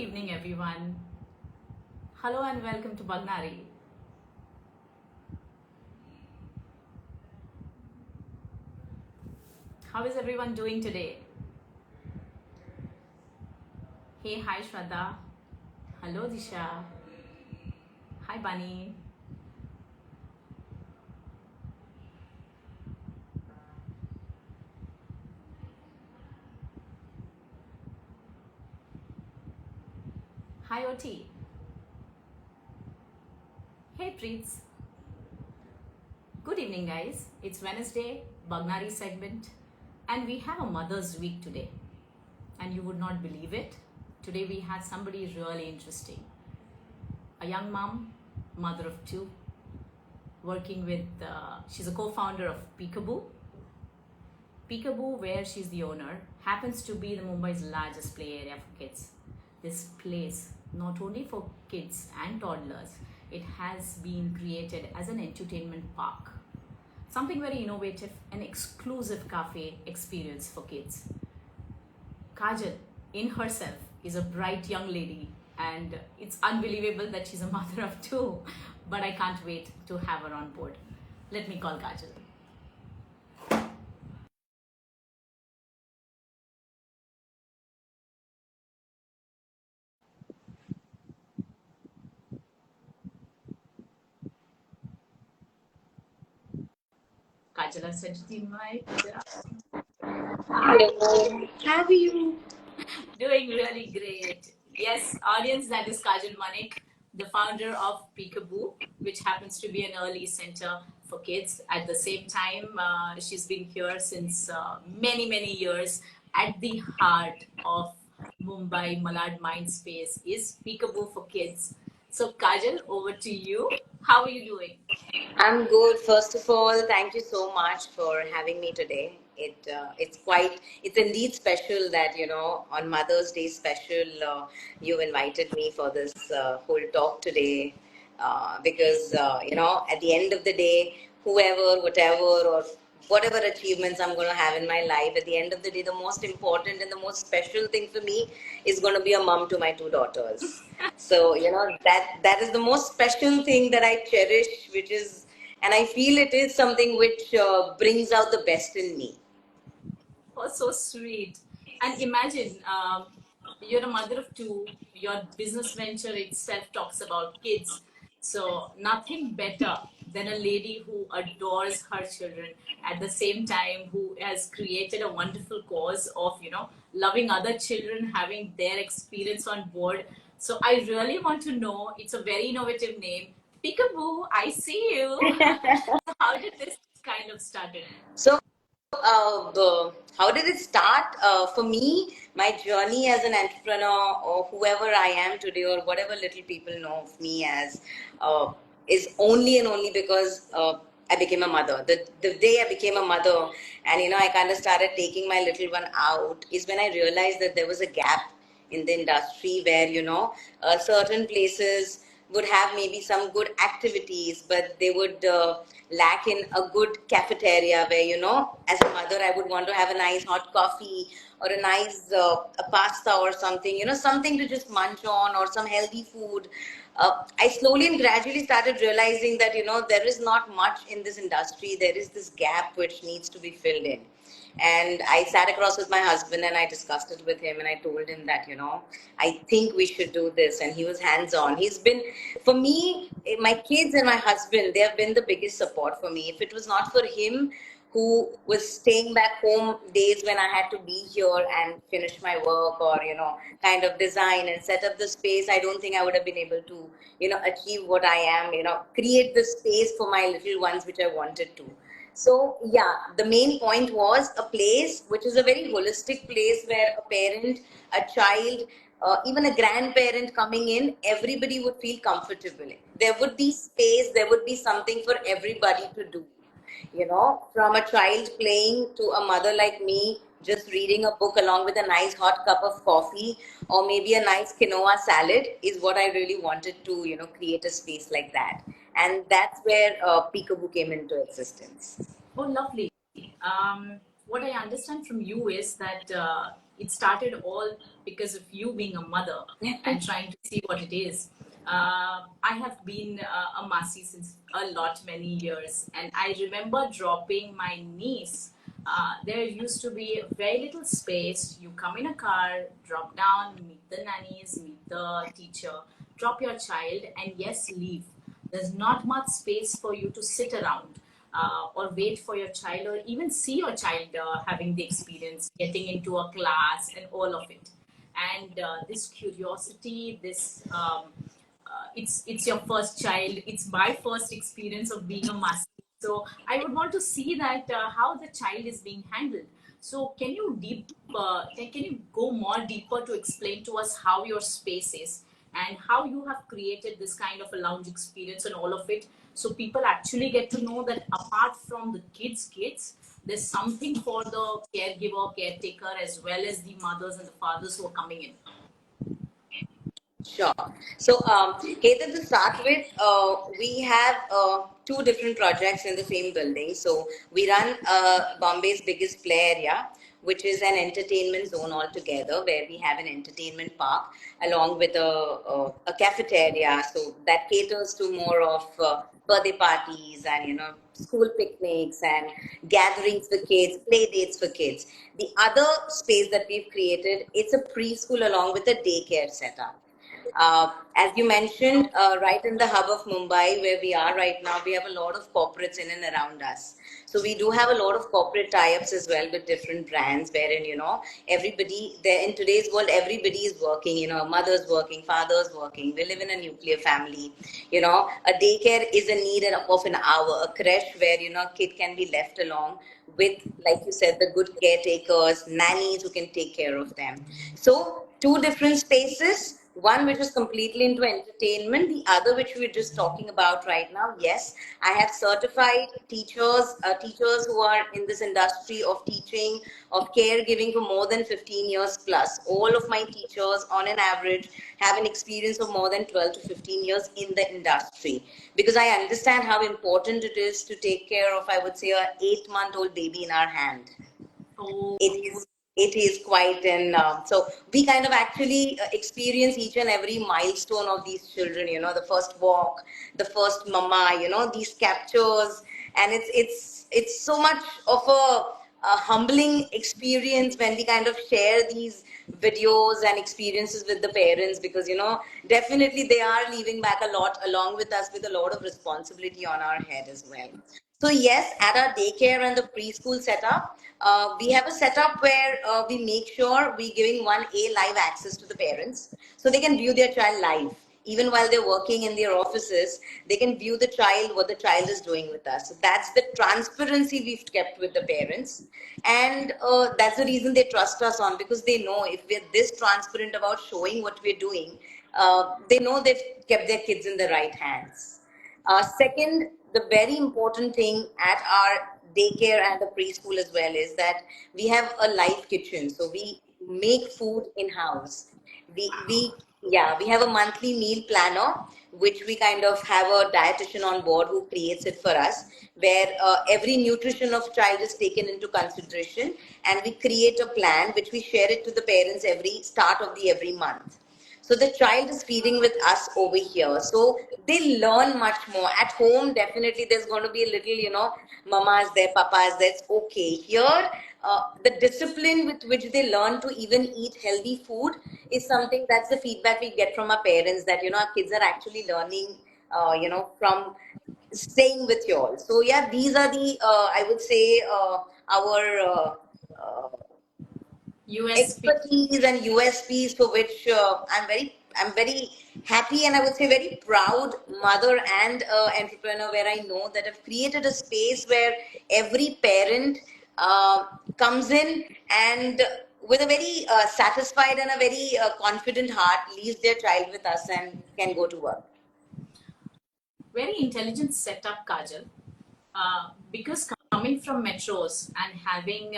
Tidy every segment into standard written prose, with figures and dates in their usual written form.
evening, everyone. Hello and welcome to Bagnari. How is everyone doing today? Hey, hi Shraddha. Hello Disha. Hi Bunny. Hi OT. Hey Preets. Good evening, guys. It's Wednesday, Bagnari segment, and we have a Mother's Week today. And you would not believe it. Today we had somebody really interesting. A young mom, mother of two, working with, she's a co-founder of Peekaboo. Peekaboo, where she's the owner, happens to be the Mumbai's largest play area for kids. This place, not only for kids and toddlers, it has been created as an entertainment park. Something very innovative, an exclusive cafe experience for kids. Kajal, in herself, is a bright young lady, and it's unbelievable that she's a mother of two, but I can't wait to have her on board. Let me call Kajal. Kajal, I've sent you the invite. Hello, how are you? Doing really great. Yes, audience, that is Kajal Manik, the founder of Peekaboo, which happens to be an early center for kids. At the same time, she's been here since many, many years. At the heart of Mumbai Malad Mindspace is Peekaboo for Kids. So, Kajal, over to you. How are you doing? I'm good. First of all, thank you so much for having me today. It's indeed special that on Mother's Day special you invited me for this whole talk today because at the end of the day, whoever, whatever, or whatever achievements I'm going to have in my life, at the end of the day, the most important and the most special thing for me is going to be a mom to my two daughters. So that is the most special thing that I cherish, which is, and I feel it is something which brings out the best in me. Oh, so sweet. And imagine, you're a mother of two, your business venture itself talks about kids. So, nothing better than a lady who adores her children at the same time who has created a wonderful cause of, loving other children, having their experience on board. So, I really want to know, it's a very innovative name. Peekaboo, I see you. So how did this kind of started? So, how did it start? For me, my journey as an entrepreneur, or whoever I am today, or whatever little people know of me as, is only and only because I became a mother. The day I became a mother, and I kind of started taking my little one out, is when I realized that there was a gap in the industry where certain places would have maybe some good activities, but they would lack in a good cafeteria where as a mother I would want to have a nice hot coffee or a nice a pasta or something, something to just munch on, or some healthy food. I slowly and gradually started realizing that there is not much in this industry. There is this gap which needs to be filled in. And I sat across with my husband and I discussed it with him, and I told him that, I think we should do this. And he was hands on. He's been, for me, my kids and my husband, they have been the biggest support for me. If it was not for him, who was staying back home days when I had to be here and finish my work, or, kind of design and set up the space, I don't think I would have been able to, achieve what I am, create the space for my little ones, which I wanted to. So, yeah, the main point was a place which is a very holistic place where a parent, a child, even a grandparent coming in, everybody would feel comfortable. There would be space, there would be something for everybody to do. From a child playing to a mother like me, just reading a book along with a nice hot cup of coffee, or maybe a nice quinoa salad, is what I really wanted to, create a space like that. And that's where Peekaboo came into existence. Oh, lovely. What I understand from you is that it started all because of you being a mother and trying to see what it is. I have been a Masi since many years, and I remember dropping my niece. There used to be very little space. You come in a car, drop down, meet the nannies, meet the teacher, drop your child, and yes, leave. There's not much space for you to sit around or wait for your child or even see your child having the experience, getting into a class, and all of it. And this curiosity, this it's your first child. It's my first experience of being a master. So I would want to see that how the child is being handled. So can you go more deeper to explain to us how your space is and how you have created this kind of a lounge experience and all of it, so people actually get to know that apart from the kids, there's something for the caregiver, caretaker, as well as the mothers and the fathers who are coming in. Sure. So, Ketan, to start with, we have two different projects in the same building. So, we run Bombay's biggest play area, which is an entertainment zone altogether, where we have an entertainment park along with a cafeteria. So, that caters to more of birthday parties and, school picnics and gatherings for kids, play dates for kids. The other space that we've created, it's a preschool along with a daycare setup. As you mentioned, right in the hub of Mumbai, where we are right now, we have a lot of corporates in and around us. So we do have a lot of corporate tie-ups as well with different brands, wherein everybody there in today's world, everybody is working. Mother's working, father's working. We live in a nuclear family. A daycare is a need of an hour. A creche where kid can be left along with, like you said, the good caretakers, nannies who can take care of them. So two different spaces, one which is completely into entertainment, the other which we're just talking about right now. Yes, I have certified teachers who are in this industry of teaching, of caregiving for more than 15 years plus. All of my teachers on an average have an experience of more than 12 to 15 years in the industry, because I understand how important it is to take care of, I would say, a 8-month-old baby in our hand. Oh. It is quite an so we kind of actually experience each and every milestone of these children, the first walk, the first mama, these captures. And it's so much of a humbling experience when we kind of share these videos and experiences with the parents, because definitely they are leaving back a lot along with us, with a lot of responsibility on our head as well. So yes, at our daycare and the preschool setup, we have a setup where we make sure we're giving live access to the parents, so they can view their child live. Even while they're working in their offices, they can view the child, what the child is doing with us. So that's the transparency we've kept with the parents. And that's the reason they trust us on, because they know if we're this transparent about showing what we're doing, they know they've kept their kids in the right hands. Second, the very important thing at our daycare and the preschool as well is that we have a live kitchen. So we make food in house. We have a monthly meal planner, which we kind of have a dietitian on board who creates it for us, where every nutrition of child is taken into consideration, and we create a plan which we share it to the parents every start of the every month. So the child is feeding with us over here. So they learn much more. At home, definitely there's going to be a little, mama is there, papa is there. It's okay. Here, the discipline with which they learn to even eat healthy food is something, that's the feedback we get from our parents, that, our kids are actually learning, from staying with you all. So yeah, these are the, I would say, our uh, USP. expertise and USPs, for which I'm very happy, and I would say very proud mother and entrepreneur, where I know that I've created a space where every parent comes in and with a very satisfied and a very confident heart leaves their child with us and can go to work. Very intelligent setup, Kajal. Because coming from metros and having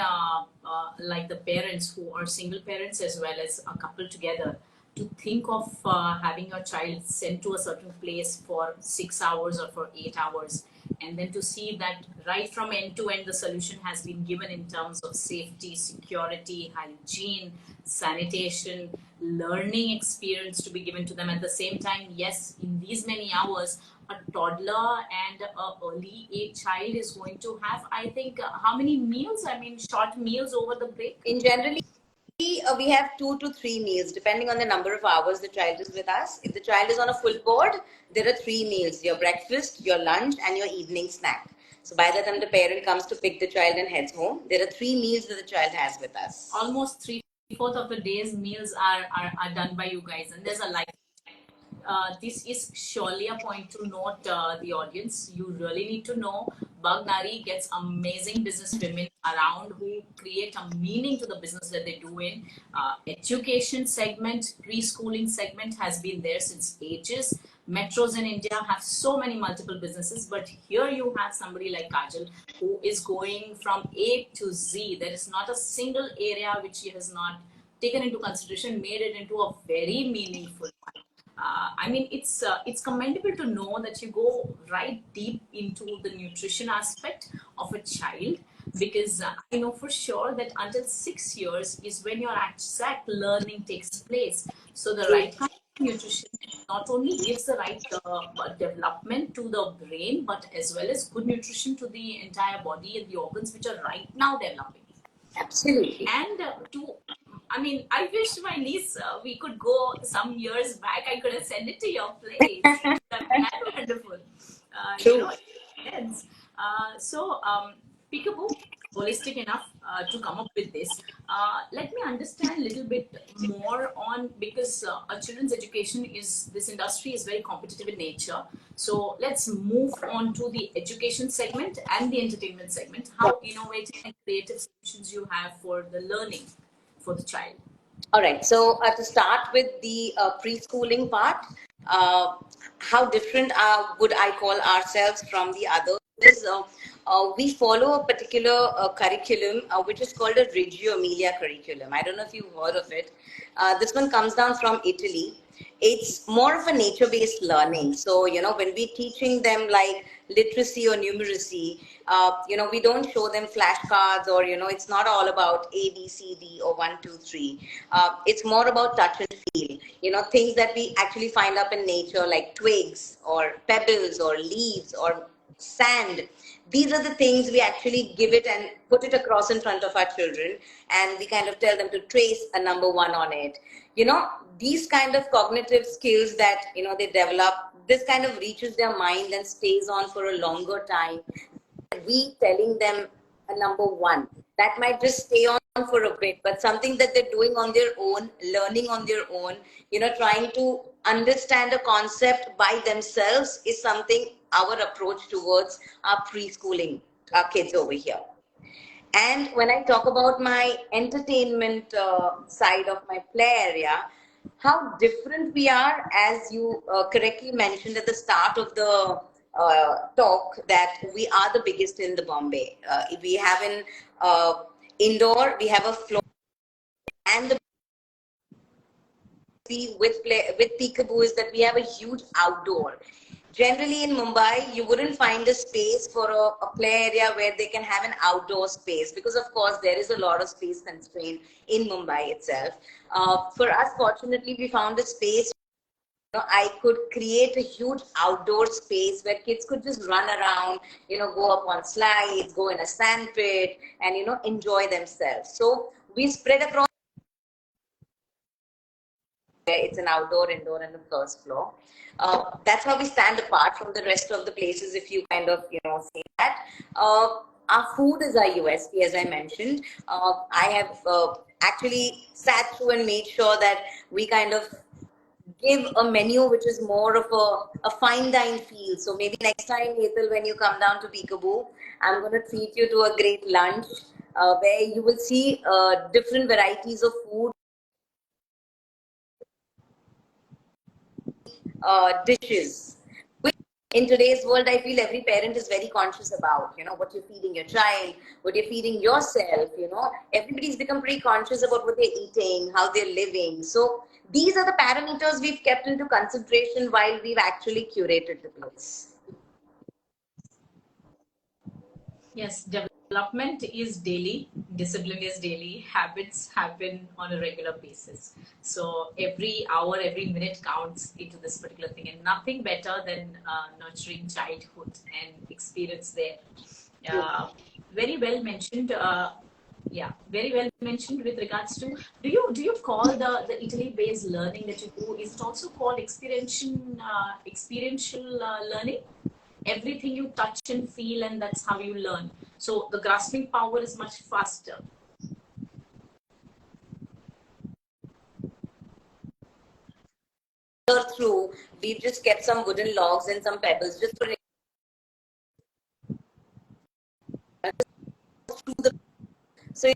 like the parents who are single parents as well as a couple together, to think of having your child sent to a certain place for 6 hours or for 8 hours, and then to see that right from end to end the solution has been given in terms of safety, security, hygiene, sanitation, learning experience to be given to them at the same time. Yes, in these many hours, a toddler and a early age child is going to have, I think, how many meals? I mean, short meals over the break. In generally, we have 2 to 3 meals depending on the number of hours the child is with us. If the child is on a full board, there are 3 meals: your breakfast, your lunch, and your evening snack. So by the time the parent comes to pick the child and heads home, there are 3 meals that the child has with us. Almost three-fourths of the day's meals are done by you guys, and there's a life. This is surely a point to note, the audience. You really need to know Bug Nari gets amazing business women around who create a meaning to the business that they do in. Education segment, preschooling segment has been there since ages. Metros in India have so many multiple businesses, but here you have somebody like Kajal who is going from A to Z. There is not a single area which she has not taken into consideration, made it into a very meaningful one. I mean, it's commendable to know that you go right deep into the nutrition aspect of a child, because I know for sure that until 6 years is when your exact learning takes place. So the right kind of nutrition not only gives the right development to the brain, but as well as good nutrition to the entire body and the organs which are right now developing. Absolutely. And I mean, I wish my niece, we could go some years back. I could have sent it to your place. That'd be wonderful. You know, yes. Peekaboo, holistic enough to come up with this. Let me understand a little bit more on, because a children's education is, this industry is very competitive in nature. So let's move on to the education segment and the entertainment segment. How innovative and creative solutions you have for the learning for the child. All right. So to start with the preschooling part, how different would I call ourselves from the others? Is we follow a particular curriculum which is called a Reggio Emilia curriculum. I don't know if you've heard of it. This one comes down from Italy. It's more of a nature-based learning. So, when we're teaching them like literacy or numeracy, we don't show them flashcards, or, it's not all about A, B, C, D, or 1, 2, 3. It's more about touch and feel, things that we actually find up in nature, like twigs or pebbles or leaves or sand. These are the things we actually give it and put it across in front of our children, and we kind of tell them to trace a number 1 on it. These kind of cognitive skills that they develop, this kind of reaches their mind and stays on for a longer time. We telling them a number 1 that might just stay on for a bit, but something that they're doing on their own, learning on their own, trying to understand a concept by themselves, is something, our approach towards our preschooling, our kids over here. And when I talk about my entertainment side of my play area, how different we are, as you correctly mentioned at the start of the talk, that we are the biggest in the Bombay. We have an indoor, we have a floor, and the with Peekaboo is that we have a huge outdoor. Generally in Mumbai, you wouldn't find a space for a play area where they can have an outdoor space, because of course there is a lot of space constraint in Mumbai itself. For us, fortunately, we found a space. I could create a huge outdoor space where kids could just run around, go up on slides, go in a sand pit, and, enjoy themselves. So we spread across. It's an outdoor, indoor, and the first floor. That's how we stand apart from the rest of the places, if you kind of, say that. Our food is our USP, as I mentioned. I have actually sat through and made sure that we kind of give a menu which is more of a fine dine feel. So maybe next time, Ethel, when you come down to Peekaboo, I'm going to treat you to a great lunch where you will see different varieties of food, dishes. Which in today's world, I feel every parent is very conscious about, what you're feeding your child, what you're feeding yourself, everybody's become pretty conscious about what they're eating, how they're living. So these are the parameters we've kept into consideration while we've actually curated the place. Yes, development is daily, discipline is daily, habits happen on a regular basis. So every hour, every minute counts into this particular thing, and nothing better than nurturing childhood and experience there. True. Uh, Very well mentioned. Yeah, very well mentioned with regards to, do you call the Italy based learning that you do, is it also called experiential learning? Everything you touch and feel, and that's how you learn. So the grasping power is much faster. Through, we've just kept some wooden logs and some pebbles just for through the. So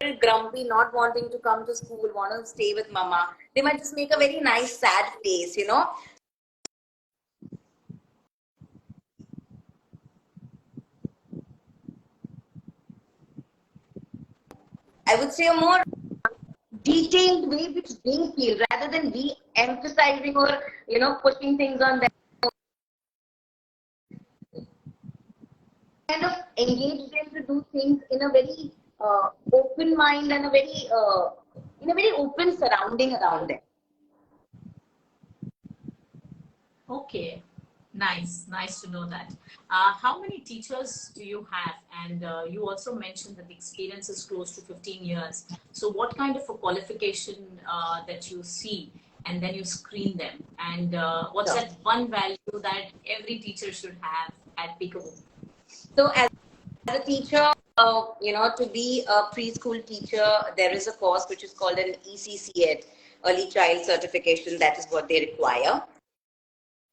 you're grumpy, not wanting to come to school, want to stay with mama. They might just make a very nice sad face, you know. I would say a more detailed way which they feel rather than we emphasizing or pushing things on them. Kind of engage them to do things in a very open mind and a very in a very open surrounding around them. Okay, nice to know that. How many teachers do you have? And you also mentioned that the experience is close to 15 years. So, what kind of a qualification that you see, and then you screen them? And what's So, that one value that every teacher should have at Peekaboo? so as a teacher, to be a preschool teacher, there is a course which is called an ECCED, Early Child Certification. That is what they require.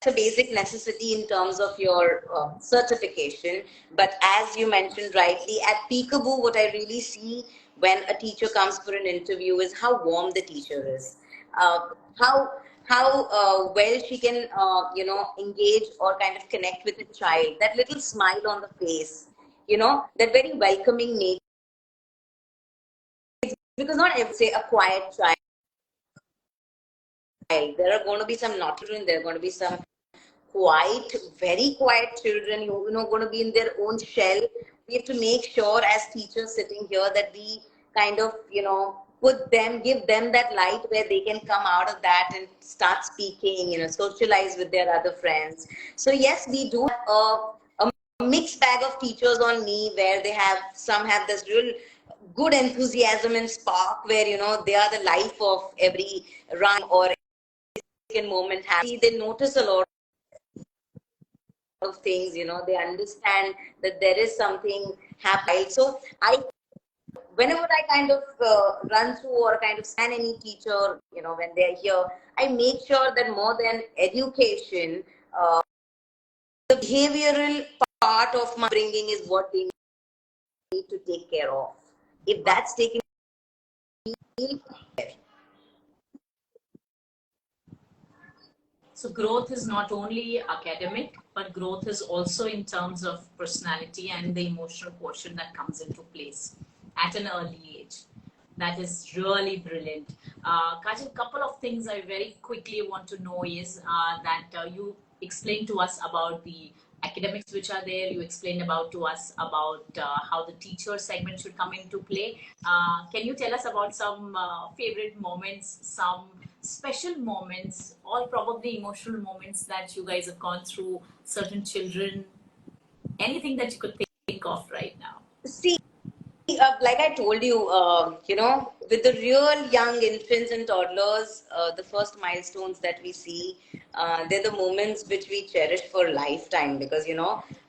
It's a basic necessity in terms of your certification. But as you mentioned rightly, at Peekaboo, what I really see when a teacher comes for an interview is how warm the teacher is, uh, how well she can engage or kind of connect with the child. That little smile on the face, that very welcoming nature. Because not every say a quiet child. There are going to be some naughty children. There are going to be some quiet, very quiet children, going to be in their own shell. We have to make sure as teachers sitting here that we kind of, give them that light where they can come out of that and start speaking, socialize with their other friends. So yes, we do have a mixed bag of teachers on me where some have this real good enthusiasm and spark where, they are the life of every run or moment. They notice a lot of things, they understand that there is something happening. So whenever I kind of run through or kind of scan any teacher, when they're here, I make sure that more than education, the behavioral part of my bringing is what they need to take care of. If that's taken care. So growth is not only academic, but growth is also in terms of personality and the emotional quotient that comes into place at an early age. That is really brilliant. Kajal, couple of things I very quickly want to know is that you explained to us about the academics which are there. You explained about to us about how the teacher segment should come into play. Can you tell us about some favorite moments, some special moments, or probably emotional moments that you guys have gone through, certain children, anything that you could think of right now? See, like I told you, with the real young infants and toddlers, the first milestones that we see, they're the moments which we cherish for lifetime. Because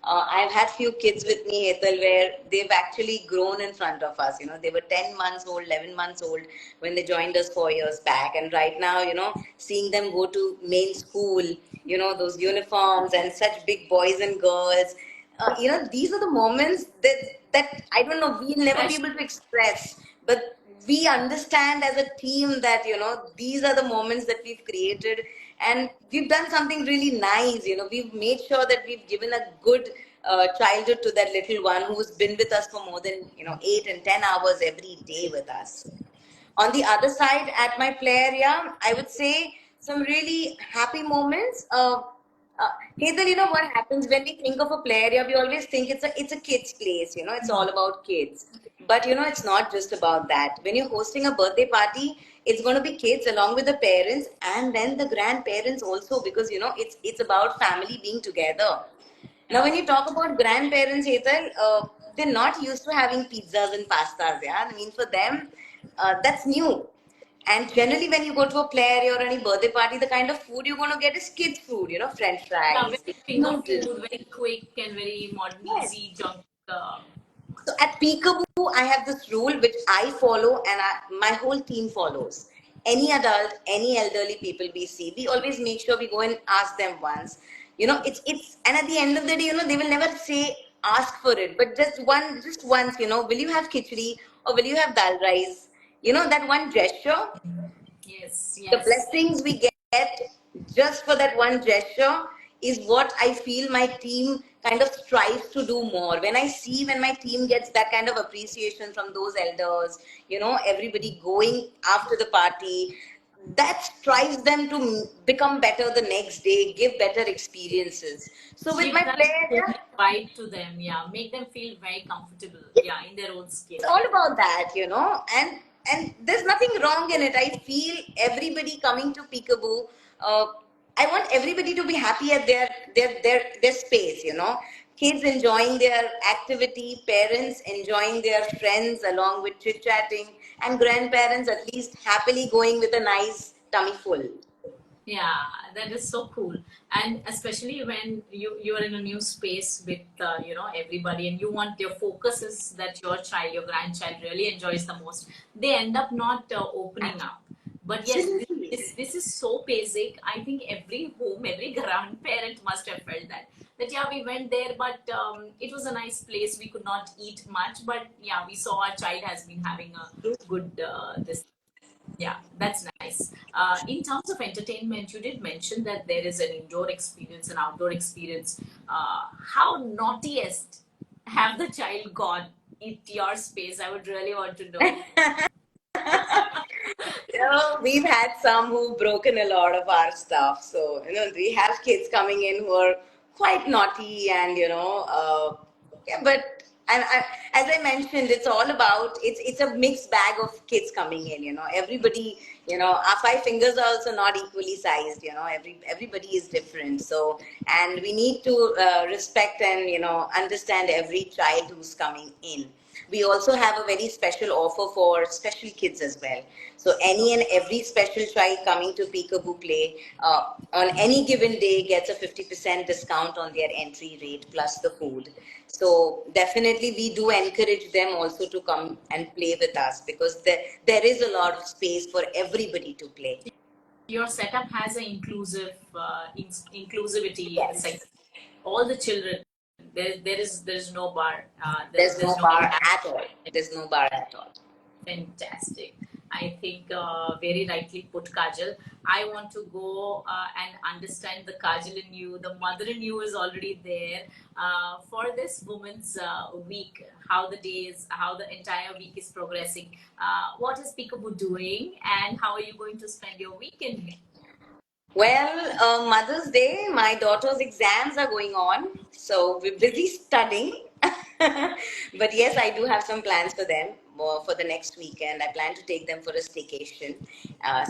I've had few kids with me, Ethel, where they've actually grown in front of us. They were 10 months old, 11 months old when they joined us 4 years back, and right now, seeing them go to main school, those uniforms and such big boys and girls. These are the moments that I don't know, we'll never be Fresh. able to express, but we understand as a team that these are the moments that we've created, and we've done something really nice. We've made sure that we've given a good childhood to that little one who's been with us for more than 8 and 10 hours every day with us. On the other side, at my play area, I would say some really happy moments. Heather, you know what happens when we think of a play area? We always think it's a kids' place. You know, it's all about kids. But you know, it's not just about that. When you're hosting a birthday party, it's going to be kids along with the parents and then the grandparents also, because you know it's about family being together. Now, when you talk about grandparents, Hetal, they're not used to having pizzas and pastas. Yeah, I mean for them, that's new. And generally, when you go to a play area or any birthday party, the kind of food you're going to get is kids' food. You know, French Yeah, fries, very finger noodles. food, very quick and very modern, Yes. easy junk. So at Peekaboo, I have this rule which I follow and my whole team follows. Any adult, any elderly people we see, we always make sure we go and ask them once. You know, and at the end of the day, you know, they will never say ask for it, but just once, you know, will you have khichdi or will you have dal rice? You know, that one gesture, Yes, the yes. blessings we get just for that one gesture is what I feel my team kind of strives to do more. When my team gets that kind of appreciation from those elders, you know, everybody going after the party, that strives them to become better the next day, give better experiences. So with Give my that player, home vibe to them. Yeah, make them feel very comfortable. Yeah, in their own skin. it's all about that, you know, and there's nothing wrong in it. I feel everybody coming to Peekaboo, uh, I want everybody to be happy at their space, you know. Kids enjoying their activity, parents enjoying their friends along with chit chatting, and grandparents at least happily going with a nice tummy full. Yeah, that is so cool. And especially when you are in a new space with everybody, and you want your focus is that your child, your grandchild really enjoys the most. They end up not opening up. But yes, Absolutely. this is so basic. I think every home, every grandparent must have felt that. That yeah, we went there, but it was a nice place. We could not eat much, but yeah, we saw our child has been having a good this. Yeah, that's nice. In terms of entertainment, you did mention that there is an indoor experience, an outdoor experience. How naughtiest have the child gone in your space? I would really want to know. You know, we've had some who've broken a lot of our stuff. So, you know, we have kids coming in who are quite naughty and, you know, yeah, but as I mentioned, it's a mixed bag of kids coming in, you know, everybody, you know, our five fingers are also not equally sized, you know, everybody is different. So, and we need to respect and, you know, understand every child who's coming in. We also have a very special offer for special kids as well. So any and every special child coming to Peekaboo Play on any given day gets a 50% discount on their entry rate plus the food. So definitely we do encourage them also to come and play with us because there is a lot of space for everybody to play. Your setup has an inclusivity Yes. segment. All the children. There is no bar. There's There's no no bar cap. at all. There's no bar at all. Fantastic. I think very rightly put, Kajal. I want to go and understand the Kajal in you. The mother in you is already there. For this Women's Week, how the days, how the entire week is progressing. What is Peekaboo doing, and how are you going to spend your weekend here? Well, Mother's Day, my daughter's exams are going on, so we're busy studying. But yes, I do have some plans for them for the next weekend. I plan to take them for a staycation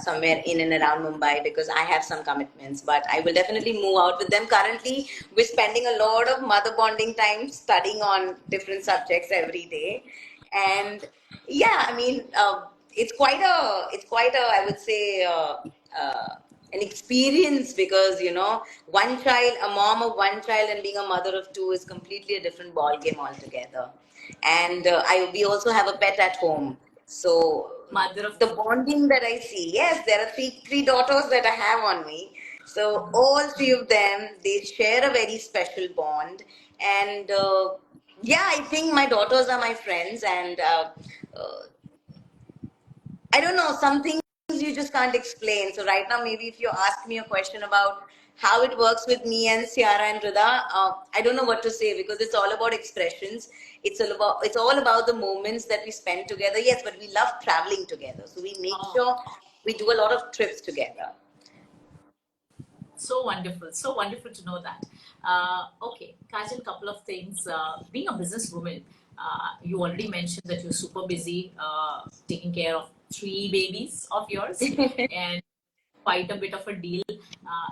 somewhere in and around Mumbai because I have some commitments. But I will definitely move out with them. Currently, we're spending a lot of mother bonding time studying on different subjects every day, and yeah, I mean, it's quite a, I would say. An experience because you know one child, a mom of one child and being a mother of two is completely a different ball game altogether. And I we also have a pet at home, so Mother of the two. bonding that I see, yes, there are three daughters that I have on me, so all three of them, they share a very special bond. And yeah, I think my daughters are my friends. And uh, I don't know, some things you just can't explain. So right now, maybe if you ask me a question about how it works with me and Ciara and Rida, I don't know what to say because it's all about expressions. It's all about the moments that we spend together. Yes, but we love traveling together, so we make Oh, sure we do a lot of trips together. So wonderful to know that. Okay, Kajal, couple of things. Being a businesswoman, you already mentioned that you're super busy taking care of three babies of yours and quite a bit of a deal.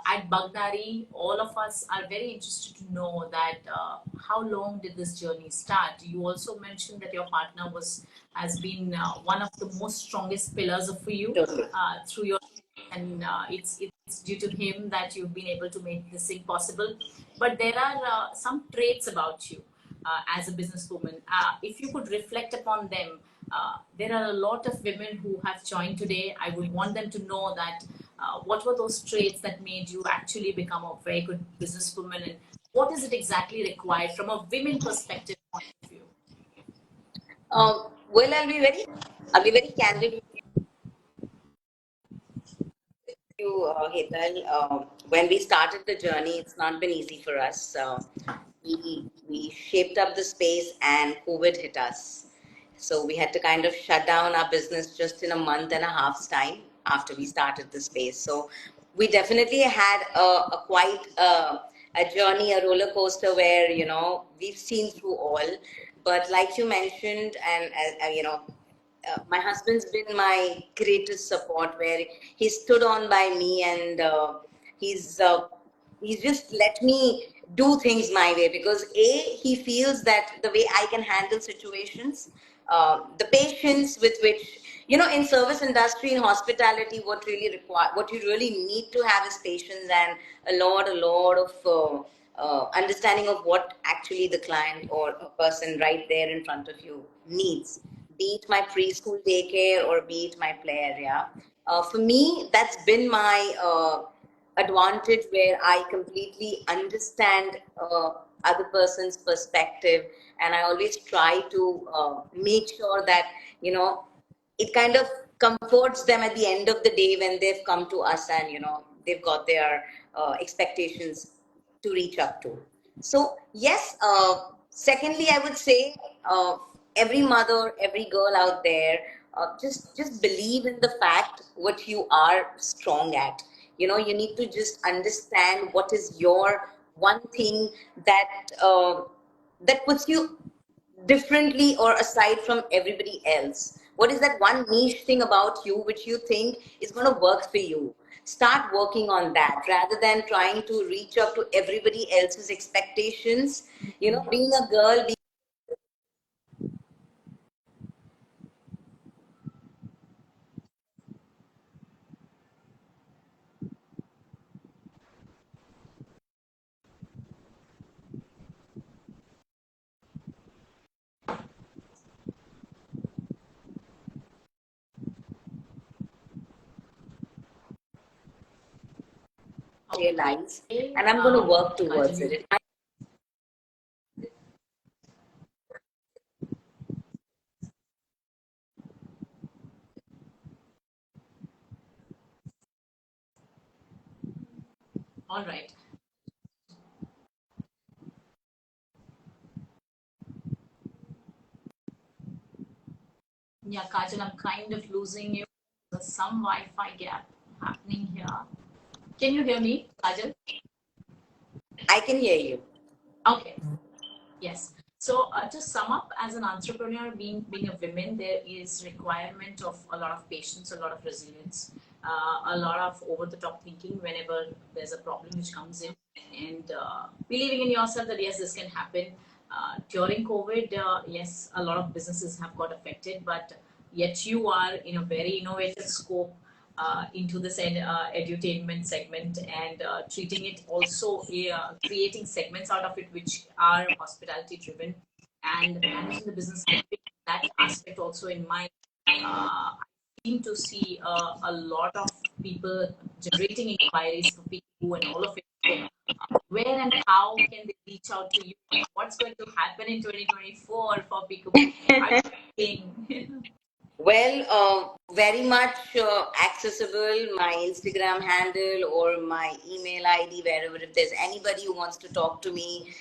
At Bagnari, all of us are very interested to know that how long did this journey start? You also mentioned that your partner has been one of the most strongest pillars for you Totally. through your, and it's due to him that you've been able to make this thing possible. But there are some traits about you as a businesswoman. If you could reflect upon them, there are a lot of women who have joined today. I would want them to know that what were those traits that made you actually become a very good businesswoman, and what is it exactly required from a women perspective point of view? Well, I'll be very candid with you, Hetal. When we started the journey, it's not been easy for us. We shaped up the space, and COVID hit us. So we had to kind of shut down our business just in a month and a half's time after we started the space. So we definitely had a quite a journey, a roller coaster where we've seen through all. But like you mentioned, and my husband's been my greatest support, where he stood on by me, and he's uh, he's just let me do things my way, because he feels that the way I can handle situations, the patience with which, in service industry, in hospitality, what you really need to have is patience, and a lot of understanding of what actually the client or a person right there in front of you needs, be it my preschool daycare or be it my play area. For me, that's been my advantage, where I completely understand other person's perspective, and I always try to make sure that it kind of comforts them at the end of the day when they've come to us, and they've got their expectations to reach up to. So yes, secondly, I would say, every mother, every girl out there, just believe in the fact what you are strong at. You need to just understand what is your one thing that puts you differently or aside from everybody else. What is that one niche thing about you which you think is going to work for you? Start working on that rather than trying to reach up to everybody else's expectations. Being a girl, realize, Okay, and I'm going to work Kajal, towards you it. all right. Yeah, Kajal, I'm kind of losing you. There's some Wi-Fi gap happening here. Can you hear me, Kajal? I can hear you. Okay. Yes. So to sum up, as an entrepreneur, being a woman, there is requirement of a lot of patience, a lot of resilience, a lot of over the top thinking whenever there's a problem which comes in, and believing in yourself that yes, this can happen. During COVID, yes, a lot of businesses have got affected, but yet you are in a very innovative scope into this edutainment segment, and treating it also, creating segments out of it which are hospitality driven, and managing the business, keeping that aspect also in mind. I seem to see a lot of people generating inquiries for people and all of it. So, where and how can they reach out to you? What's going to happen in 2024 for Peekaboo? I'm thinking. Well, very much accessible. My Instagram handle or my email ID, wherever. If there's anybody who wants to talk to me,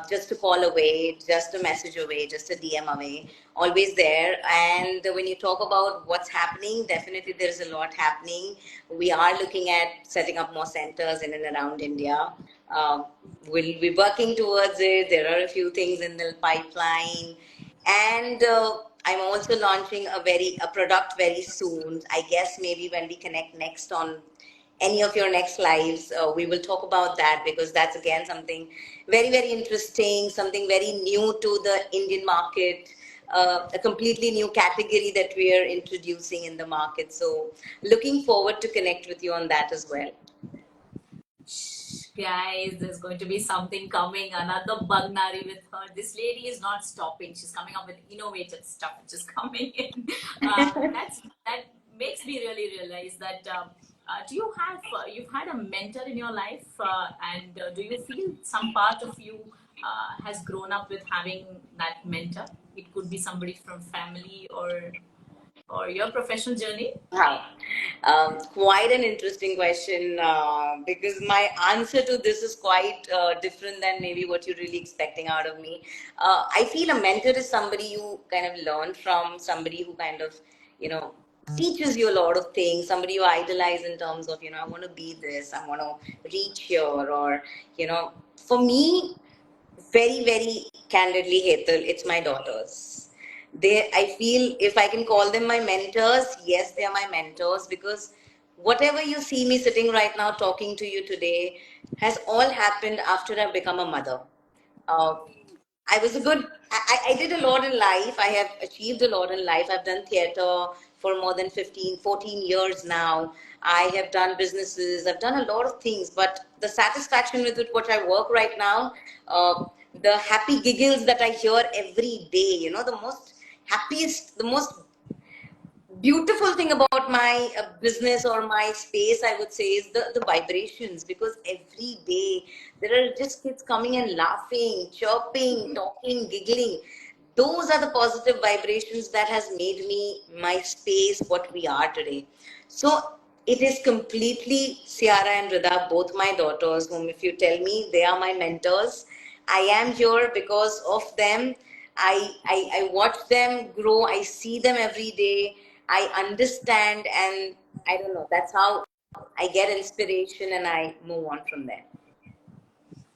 just a call away, just a message away, just a DM away, always there. And when you talk about what's happening, definitely there's a lot happening. We are looking at setting up more centers in and around India. Um, we'll be working towards it. There are a few things in the pipeline, and I'm also launching a product very soon. I guess maybe when we connect next on any of your next lives, we will talk about that, because that's again something very interesting, something very new to the Indian market, a completely new category that we are introducing in the market. So looking forward to connect with you on that as well. Guys, there's going to be something coming, another Bagnari with her. This lady is not stopping. She's coming up with innovative stuff, which is coming in. That makes me really realize that. Do you have you've had a mentor in your life, and do you feel some part of you has grown up with having that mentor? It could be somebody from family or your professional journey. Wow. Quite an interesting question, because my answer to this is quite different than maybe what you're really expecting out of me. I feel a mentor is somebody you kind of learn from, somebody who kind of, you know, teaches you a lot of things, somebody you idolize in terms of, I want to be this, I want to reach here, or, for me, very candidly, Hetal, it's my daughters. I feel, if I can call them my mentors, yes, they are my mentors, because whatever you see me sitting right now talking to you today has all happened after I've become a mother. uh, I was a good, I did a lot in life. I have achieved a lot in life. I've done theater for more than 14 years now. I have done businesses. I've done a lot of things, but the satisfaction with what I work right now, the happy giggles that I hear every day, the most happiest, the most beautiful thing about my business or my space, I would say, is the vibrations, because every day there are just kids coming and laughing, chirping, talking, giggling. Those are the positive vibrations that has made me my space what we are today. So it is completely Ciara and Rida, both my daughters, whom, if you tell me, they are my mentors. I am here because of them. I watch them grow. I see them every day. I understand, and I don't know. That's how I get inspiration, and I move on from there.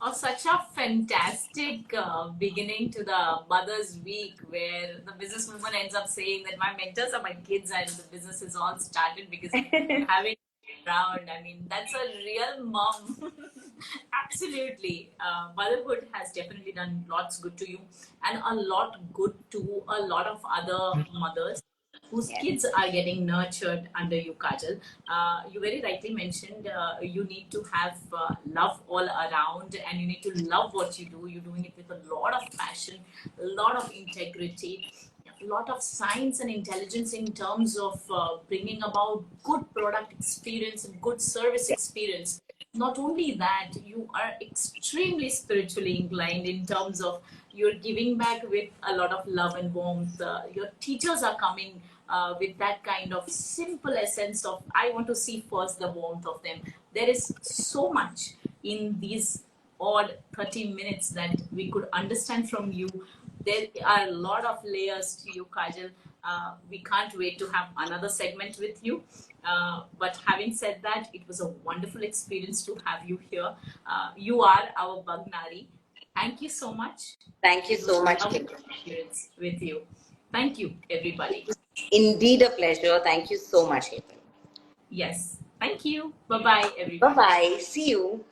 Oh, such a fantastic beginning to the Mother's Week, where the businesswoman ends up saying that my mentors are my kids and the business is all started because of having around. I mean, that's a real mom. Absolutely. Motherhood has definitely done lots good to you and a lot good to a lot of other mothers whose Yeah. kids are getting nurtured under you, Kajal. You very rightly mentioned you need to have love all around and you need to love what you do. You're doing it with a lot of passion, a lot of integrity, a lot of science and intelligence in terms of bringing about good product experience and good service experience. Not only that, you are extremely spiritually inclined in terms of you're giving back with a lot of love and warmth. Your teachers are coming with that kind of simple essence of I want to see first the warmth of them. There is so much in these odd 30 minutes that we could understand from you. There are a lot of layers to you, Kajal. We can't wait to have another segment with you. But having said that, it was a wonderful experience to have you here. You are our Bagnari. Thank you so much. Thank you It was so a much, lovely Kim. experience with you. Thank you, everybody. Indeed a pleasure. Thank you so much, Hetal. Yes. Thank you. Bye bye, Bye everybody. bye. See you.